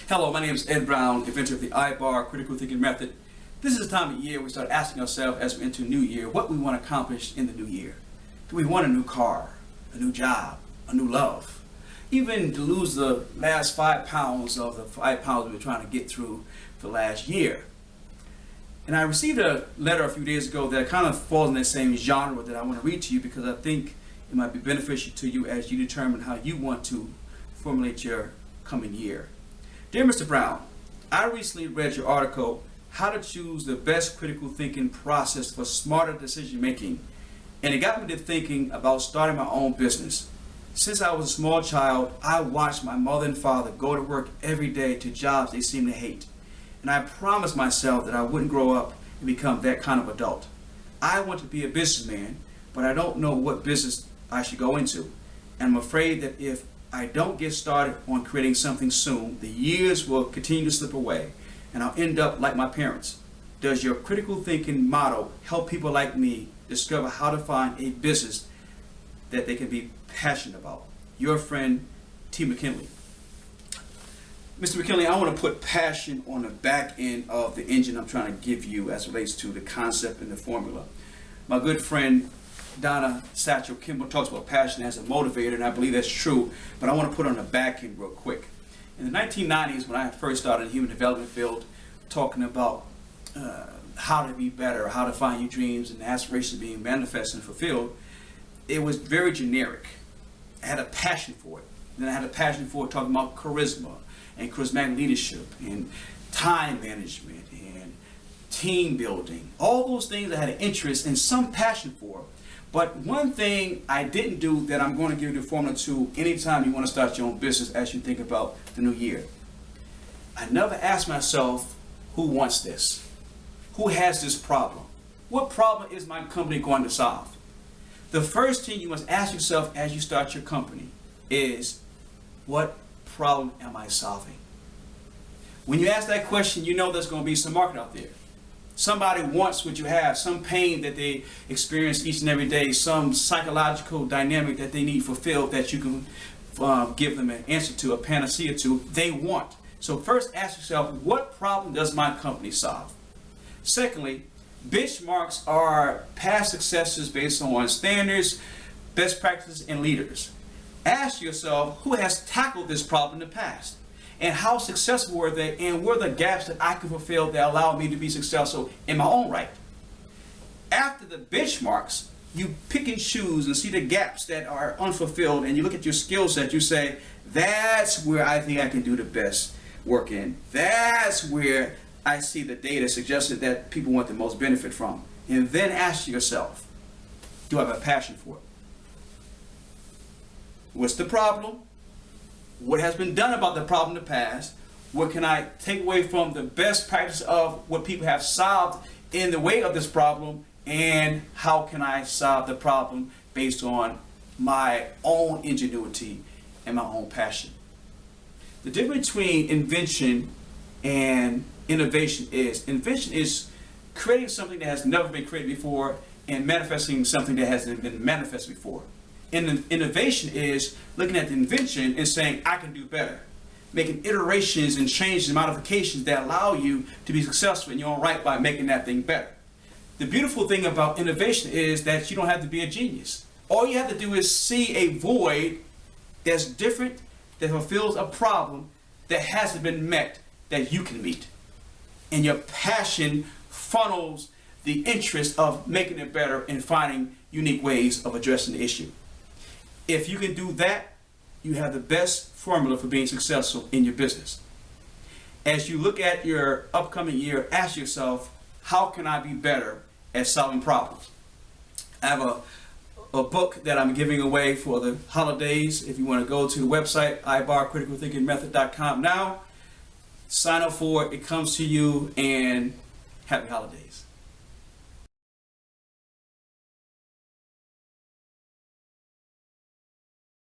Hello, my name is Ed Brown, inventor of the I-Bar critical thinking method. This is the time of year we start asking ourselves as we enter a new year what we want to accomplish in the new year. Do we want a new car, a new job, a new love? Even to lose the last 5 pounds of the 5 pounds we were trying to get through for last year. And I received a letter a few days ago that kind of falls in that same genre that I want to read to you because I think it might be beneficial to you as you determine how you want to formulate your coming year. Dear Mr. Brown, I recently read your article, How to Choose the Best Critical Thinking Process for Smarter Decision Making, and it got me to thinking about starting my own business. Since I was a small child, I watched my mother and father go to work every day to jobs they seemed to hate. And I promised myself that I wouldn't grow up and become that kind of adult. I want to be a businessman, but I don't know what business I should go into. And I'm afraid that if I don't get started on creating something soon, the years will continue to slip away and I'll end up like my parents. Does your critical thinking model help people like me discover how to find a business that they can be passionate about? Your friend, T. McKinley. Mr. McKinley, I want to put passion on the back end of the engine I'm trying to give you as it relates to the concept and the formula. My good friend Donna Satchel Kimball talks about passion as a motivator, and I believe that's true, but I want to put it on the back end real quick. In the 1990s, when I first started in the human development field, talking about how to be better, how to find your dreams and aspirations being manifested and fulfilled, it was very generic. I had a passion for it. Then I had a passion for talking about charisma and charismatic leadership and time management and team building. All those things I had an interest and some passion for. But one thing I didn't do that I'm going to give you the formula to anytime you want to start your own business as you think about the new year. I never asked myself, who wants this? Who has this problem? What problem is my company going to solve? The first thing you must ask yourself as you start your company is, what problem am I solving? When you ask that question, you know there's going to be some market out there. Somebody wants what you have, some pain that they experience each and every day, some psychological dynamic that they need fulfilled that you can give them an answer to, a panacea to, they want. So first ask yourself, what problem does my company solve? Secondly, benchmarks are past successes based on standards, best practices, and leaders. Ask yourself, who has tackled this problem in the past? And how successful were they, and were the gaps that I could fulfill that allow me to be successful in my own right? After the benchmarks, you pick and choose and see the gaps that are unfulfilled, and you look at your skill set, you say, that's where I think I can do the best work in. That's where I see the data suggested that people want the most benefit from. And then ask yourself, do I have a passion for it? What's the problem? What has been done about the problem in the past? What can I take away from the best practice of what people have solved in the way of this problem? And how can I solve the problem based on my own ingenuity and my own passion? The difference between invention and innovation is creating something that has never been created before and manifesting something that hasn't been manifested before. And innovation is looking at the invention and saying, I can do better. Making iterations and changes and modifications that allow you to be successful in your own right by making that thing better. The beautiful thing about innovation is that you don't have to be a genius. All you have to do is see a void that's different, that fulfills a problem that hasn't been met, that you can meet. And your passion funnels the interest of making it better and finding unique ways of addressing the issue. If you can do that, you have the best formula for being successful in your business. As you look at your upcoming year, ask yourself, how can I be better at solving problems? I have a book that I'm giving away for the holidays. If you want to go to the website, ibarcriticalthinkingmethod.com now, sign up for it. It comes to you, and happy holidays.